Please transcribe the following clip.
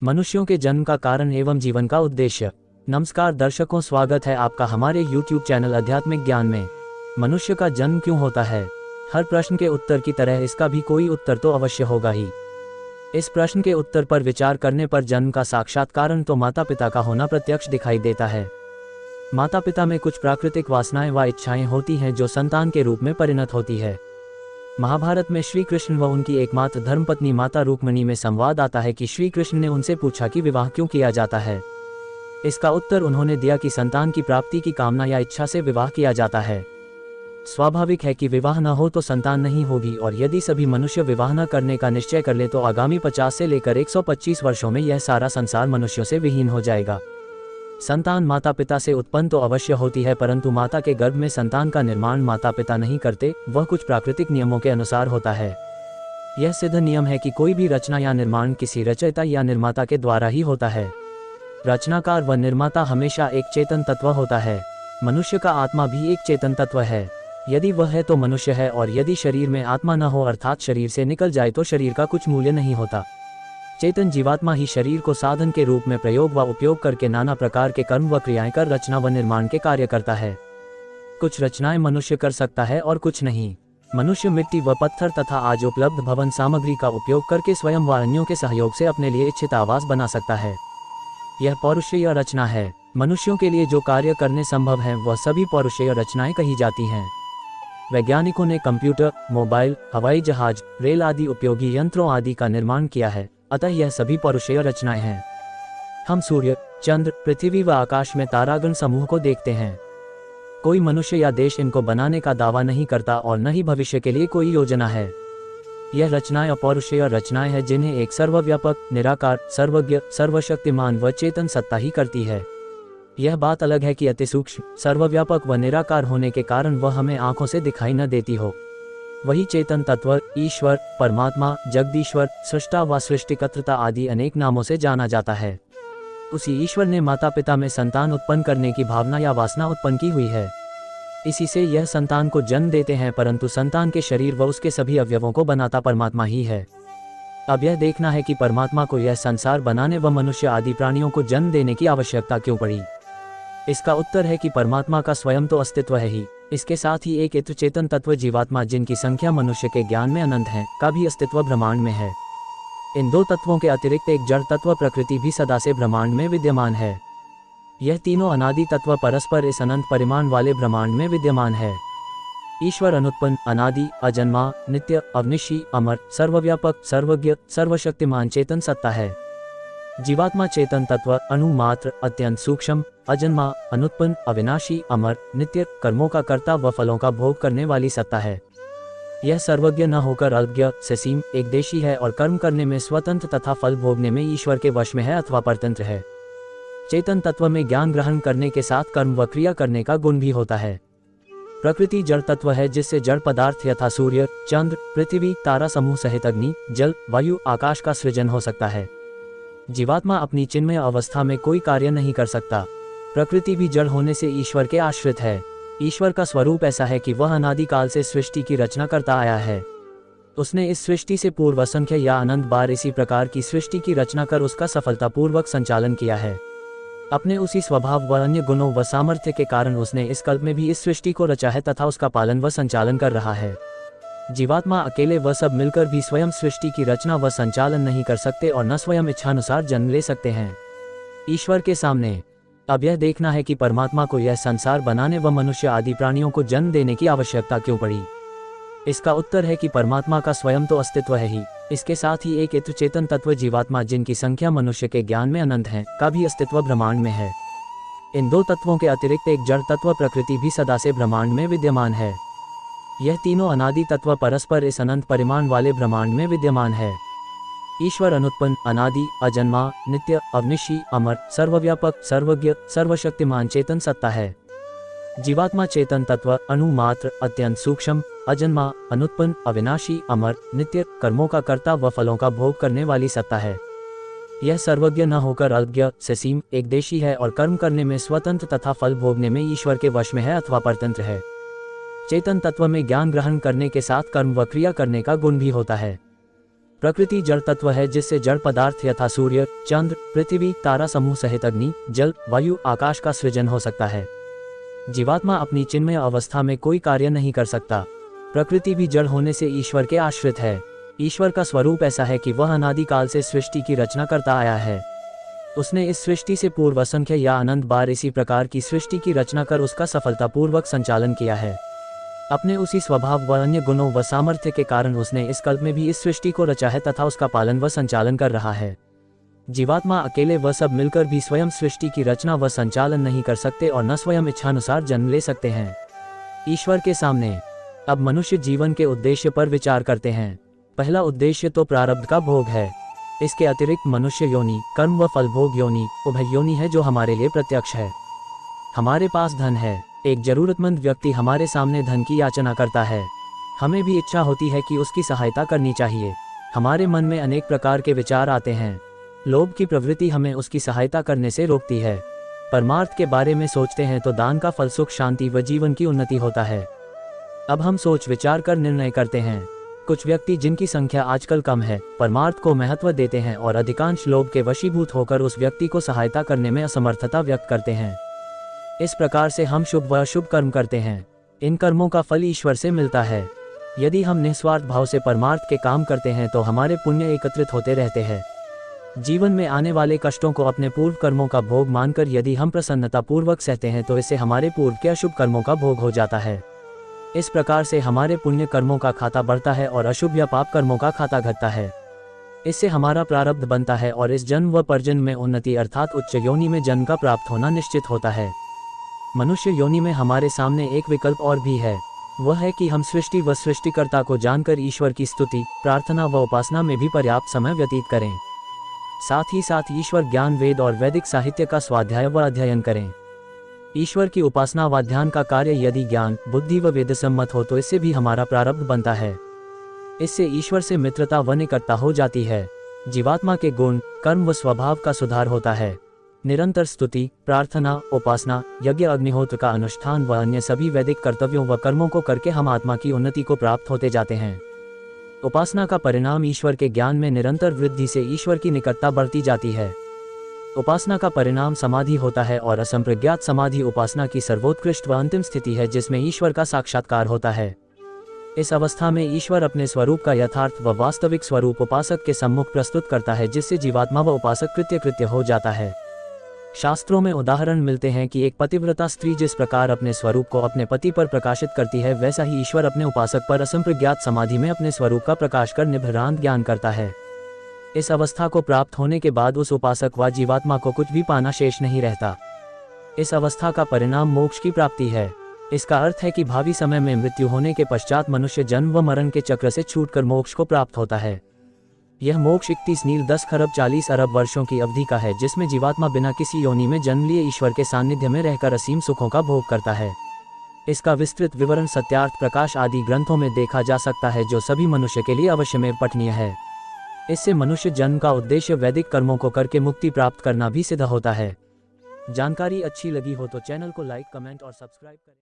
मनुष्यों के जन्म का कारण एवं जीवन का उद्देश्य। नमस्कार दर्शकों, स्वागत है आपका हमारे YouTube चैनल आध्यात्मिक ज्ञान में। मनुष्य का जन्म क्यों होता है? हर प्रश्न के उत्तर की तरह इसका भी कोई उत्तर तो अवश्य होगा ही। इस प्रश्न के उत्तर पर विचार करने पर जन्म का साक्षात कारण तो माता पिता का होना प्रत्यक्ष दिखाई देता है। माता पिता में कुछ प्राकृतिक वासनाएं व इच्छाएं होती हैं जो संतान के रूप में परिणत होती है। महाभारत में श्री कृष्ण व उनकी एकमात्र धर्मपत्नी माता रुक्मिणी में संवाद आता है कि श्री कृष्ण ने उनसे पूछा कि विवाह क्यों किया जाता है। इसका उत्तर उन्होंने दिया कि संतान की प्राप्ति की कामना या इच्छा से विवाह किया जाता है। स्वाभाविक है कि विवाह न हो तो संतान नहीं होगी, और यदि सभी मनुष्य विवाह न करने का निश्चय कर ले तो आगामी 50 से लेकर 125 वर्षों में यह सारा संसार मनुष्यों से विहीन हो जाएगा। संतान माता पिता से उत्पन्न तो अवश्य होती है, परंतु माता के गर्भ में संतान का निर्माण माता पिता नहीं करते, वह कुछ प्राकृतिक नियमों के अनुसार होता है। यह सिद्ध नियम है कि कोई भी रचना या निर्माण किसी रचयिता या निर्माता के द्वारा ही होता है। रचनाकार व निर्माता हमेशा एक चेतन तत्व होता है। मनुष्य का आत्मा भी एक चेतन तत्व है। यदि वह है तो मनुष्य है, और यदि शरीर में आत्मा न हो अर्थात शरीर से निकल जाए तो शरीर का कुछ मूल्य नहीं होता। चेतन जीवात्मा ही शरीर को साधन के रूप में प्रयोग व उपयोग करके नाना प्रकार के कर्म व क्रियाएं कर रचना व निर्माण के कार्य करता है। कुछ रचनाएं मनुष्य कर सकता है और कुछ नहीं। मनुष्य मिट्टी व पत्थर तथा आज उपलब्ध भवन सामग्री का उपयोग करके स्वयं व अन्यों के सहयोग से अपने लिए इच्छित आवास बना सकता है। यह पौरुषेय रचना है। मनुष्यों के लिए जो कार्य करने संभव है वह सभी पौरुषेय रचनाएं कही जाती हैं। वैज्ञानिकों ने कंप्यूटर, मोबाइल, हवाई जहाज, रेल आदि उपयोगी यंत्रों आदि का निर्माण किया है, अतः यह सभी पौरुषेय रचनाएं हैं। हम सूर्य, चंद्र, पृथ्वी व आकाश में तारागण समूह को देखते हैं। कोई मनुष्य या देश इनको बनाने का दावा नहीं करता और न ही भविष्य के लिए कोई योजना है। यह रचनाएं अपौरुषेय रचनाएं हैं जिन्हें एक सर्वव्यापक, निराकार, सर्वज्ञ, सर्वशक्तिमान व चेतन सत्ता ही करती है। यह बात अलग है कि अति सूक्ष्म, सर्वव्यापक व निराकार होने के कारण वह हमें आंखों से दिखाई न देती हो। वही चेतन तत्व ईश्वर, परमात्मा, जगदीश्वर, सृष्टा व सृष्टिकर्ता आदि अनेक नामों से जाना जाता है। उसी ईश्वर ने माता पिता में संतान उत्पन्न करने की भावना या वासना उत्पन्न की हुई है। इसी से यह संतान को जन्म देते हैं, परंतु संतान के शरीर व उसके सभी अवयवों को बनाता परमात्मा ही है। अब यह देखना है कि परमात्मा को यह संसार बनाने व मनुष्य आदि प्राणियों को जन्म देने की आवश्यकता क्यों पड़ी। इसका उत्तर है कि परमात्मा का स्वयं तो अस्तित्व है ही, इसके साथ ही एक इत्र चेतन तत्व जीवात्मा जिनकी संख्या मनुष्य के ज्ञान में अनंत है का भी अस्तित्व ब्रह्मांड में है। इन दो तत्वों के अतिरिक्त एक जड़ तत्व प्रकृति भी सदा से ब्रह्मांड में विद्यमान है। यह तीनों अनादि तत्व परस्पर इस अनंत परिमाण वाले ब्रह्मांड में विद्यमान है। ईश्वर अनुत्पन्न, अनादि, अजन्मा, नित्य, अवनिशी, अमर, सर्वव्यापक, सर्वज्ञ, सर्वशक्तिमान चेतन सत्ता है। जीवात्मा चेतन तत्व, अणुमात्र, अत्यंत सूक्ष्म, अजन्मा, अनुत्पन्न, अविनाशी, अमर, नित्य, कर्मों का कर्ता व फलों का भोग करने वाली सत्ता है। यह सर्वज्ञ न होकर अल्पज्ञ, ससीम, एक देशी है और कर्म करने में स्वतंत्र तथा फल भोगने में ईश्वर के वश में है अथवा परतंत्र है। चेतन तत्व में ज्ञान ग्रहण करने के साथ कर्म व क्रिया करने का गुण भी होता है। प्रकृति जड़ तत्व है जिससे जड़ पदार्थ यथा सूर्य, चंद्र, पृथ्वी, तारा समूह सहित अग्नि, जल, वायु, आकाश का सृजन हो सकता है। जीवात्मा अपनी चिन्मय अवस्था में कोई कार्य नहीं कर सकता। प्रकृति भी जड़ होने से ईश्वर के आश्रित है। ईश्वर का स्वरूप ऐसा है कि वह अनादिकाल से सृष्टि की रचना करता आया है। उसने इस सृष्टि से पूर्व असंख्य या अनंत बार इसी प्रकार की सृष्टि की रचना कर उसका सफलतापूर्वक संचालन किया है। अपने उसी स्वभाव व अन्य गुणों व सामर्थ्य के कारण उसने इस कल्प में भी इस सृष्टि को रचा है तथा उसका पालन व संचालन कर रहा है। जीवात्मा अकेले व सब मिलकर भी स्वयं सृष्टि की रचना व संचालन नहीं कर सकते और न स्वयं इच्छानुसार जन्म ले सकते हैं ईश्वर के सामने। अब यह देखना है कि परमात्मा को यह संसार बनाने व मनुष्य आदि प्राणियों को जन्म देने की आवश्यकता क्यों पड़ी। इसका उत्तर है कि परमात्मा का स्वयं तो अस्तित्व है ही, इसके साथ ही एक इत्र चेतन तत्व जीवात्मा जिनकी संख्या मनुष्य के ज्ञान में अनंत है का भी अस्तित्व ब्रह्मांड में है। इन दो तत्वों के अतिरिक्त एक जड़ तत्व प्रकृति भी सदा से ब्रह्मांड में विद्यमान है। यह तीनों अनादि तत्व परस्पर इस अनंत परिमाण वाले ब्रह्मांड में विद्यमान है। ईश्वर अनुत्पन्न, अनादि, अजन्मा, नित्य, अवनिशी, अमर, सर्वव्यापक, सर्वज्ञ, सर्वशक्तिमान चेतन सत्ता है। जीवात्मा चेतन तत्व, अणुमात्र, अत्यंत सूक्ष्म, अजन्मा, अनुत्पन्न, अविनाशी, अमर, नित्य, कर्मों का कर्ता व फलों का भोग करने वाली सत्ता है। यह सर्वज्ञ न होकर अल्पज्ञ, ससीम, एक देशी है और कर्म करने में स्वतंत्र तथा फल भोगने में ईश्वर के वश में है अथवा परतंत्र है। चेतन तत्व में ज्ञान ग्रहण करने के साथ कर्म व क्रिया करने का गुण भी होता है। प्रकृति जड़ तत्व है जिससे जड़ पदार्थ यथा सूर्य, चंद्र, पृथ्वी, तारा समूह सहित अग्नि, जल, वायु, आकाश का सृजन हो सकता है। जीवात्मा अपनी चिन्मय अवस्था में कोई कार्य नहीं कर सकता। प्रकृति भी जड़ होने से ईश्वर के आश्रित है। ईश्वर का स्वरूप ऐसा है कि वह अनादिकाल से सृष्टि की रचना करता आया है। उसने इस सृष्टि से पूर्व असंख्य या अनंत बार इसी प्रकार की सृष्टि की रचना कर उसका सफलतापूर्वक संचालन किया है। अपने उसी स्वभाव व अन्य गुणों व सामर्थ्य के कारण उसने इस कल्प में भी इस सृष्टि को रचा है तथा उसका पालन व संचालन कर रहा है। जीवात्मा अकेले व सब मिलकर भी स्वयं सृष्टि की रचना व संचालन नहीं कर सकते और न स्वयं इच्छानुसार जन्म ले सकते हैं ईश्वर के सामने। अब मनुष्य जीवन के उद्देश्य पर विचार करते हैं। पहला उद्देश्य तो प्रारब्ध का भोग है। इसके अतिरिक्त मनुष्य योनि, कर्म व फल भोग योनि, उभय योनि है जो हमारे लिए प्रत्यक्ष है। हमारे पास धन है। एक जरूरतमंद व्यक्ति हमारे सामने धन की याचना करता है। हमें भी इच्छा होती है कि उसकी सहायता करनी चाहिए। हमारे मन में अनेक प्रकार के विचार आते हैं। लोभ की प्रवृत्ति हमें उसकी सहायता करने से रोकती है। परमार्थ के बारे में सोचते हैं तो दान का फल सुख, शांति व जीवन की उन्नति होता है। अब हम सोच विचार कर निर्णय करते हैं। कुछ व्यक्ति जिनकी संख्या आजकल कम है, परमार्थ को महत्व देते हैं और अधिकांश लोभ के वशीभूत होकर उस व्यक्ति को सहायता करने में असमर्थता व्यक्त करते हैं। इस प्रकार से हम शुभ व अशुभ कर्म करते हैं। इन कर्मों का फल ईश्वर से मिलता है। यदि हम निस्वार्थ भाव से परमार्थ के काम करते हैं तो हमारे पुण्य एकत्रित होते रहते हैं। जीवन में आने वाले कष्टों को अपने पूर्व कर्मों का भोग मानकर यदि हम प्रसन्नता पूर्वक सहते हैं तो इससे हमारे पूर्व के अशुभ कर्मों का भोग हो जाता है। इस प्रकार से हमारे पुण्य कर्मों का खाता बढ़ता है और अशुभ या पाप कर्मों का खाता घटता है। इससे हमारा प्रारब्ध बनता है और इस जन्म व परजन्म में उन्नति अर्थात उच्च योनि में जन्म का प्राप्त होना निश्चित होता है। मनुष्य योनि में हमारे सामने एक विकल्प और भी है। वह है कि हम सृष्टि व सृष्टिकर्ता को जानकर ईश्वर की स्तुति, प्रार्थना व उपासना में भी पर्याप्त समय व्यतीत करें। साथ ही साथ ईश्वर ज्ञान, वेद और वैदिक साहित्य का स्वाध्याय व अध्ययन करें। ईश्वर की उपासना व ध्यान का कार्य यदि ज्ञान, बुद्धि व वेद सम्मत हो तो इससे भी हमारा प्रारब्ध बनता है। इससे ईश्वर से मित्रता व निकटता हो जाती है। जीवात्मा के गुण, कर्म व स्वभाव का सुधार होता है। निरंतर स्तुति, प्रार्थना, उपासना, यज्ञ, अग्निहोत्र का अनुष्ठान व अन्य सभी वैदिक कर्तव्यों व कर्मों को करके हम आत्मा की उन्नति को प्राप्त होते जाते हैं। उपासना का परिणाम ईश्वर के ज्ञान में निरंतर वृद्धि से ईश्वर की निकटता बढ़ती जाती है। उपासना का परिणाम समाधि होता है और असंप्रज्ञात समाधि उपासना की सर्वोत्कृष्ट व अंतिम स्थिति है जिसमें ईश्वर का साक्षात्कार होता है। इस अवस्था में ईश्वर अपने स्वरूप का यथार्थ व वास्तविक स्वरूप उपासक के सम्मुख प्रस्तुत करता है जिससे जीवात्मा व उपासक कृत्य हो जाता है। शास्त्रों में उदाहरण मिलते हैं कि एक पतिव्रता स्त्री जिस प्रकार अपने स्वरूप को अपने पति पर प्रकाशित करती है वैसा ही ईश्वर अपने उपासक पर असंप्रज्ञात समाधि में अपने स्वरूप का प्रकाश कर निभृतांत ज्ञान करता है। इस अवस्था को प्राप्त होने के बाद उस उपासक व जीवात्मा को कुछ भी पाना शेष नहीं रहता। इस अवस्था का परिणाम मोक्ष की प्राप्ति है। इसका अर्थ है कि भावी समय में मृत्यु होने के पश्चात मनुष्य जन्म व मरण के चक्र से छूटकर मोक्ष को प्राप्त होता है। यह मोक्ष 31,10,40,000,000 वर्षों की अवधि का है जिसमें जीवात्मा बिना किसी योनि में जन्म लिए ईश्वर के सानिध्य में रहकर असीम सुखों का भोग करता है। इसका विस्तृत विवरण सत्यार्थ प्रकाश आदि ग्रंथों में देखा जा सकता है जो सभी मनुष्य के लिए अवश्य में पठनीय है। इससे मनुष्य जन्म का उद्देश्य वैदिक कर्मों को करके मुक्ति प्राप्त करना भी सिद्ध होता है। जानकारी अच्छी लगी हो तो चैनल को लाइक, कमेंट और सब्सक्राइब करें।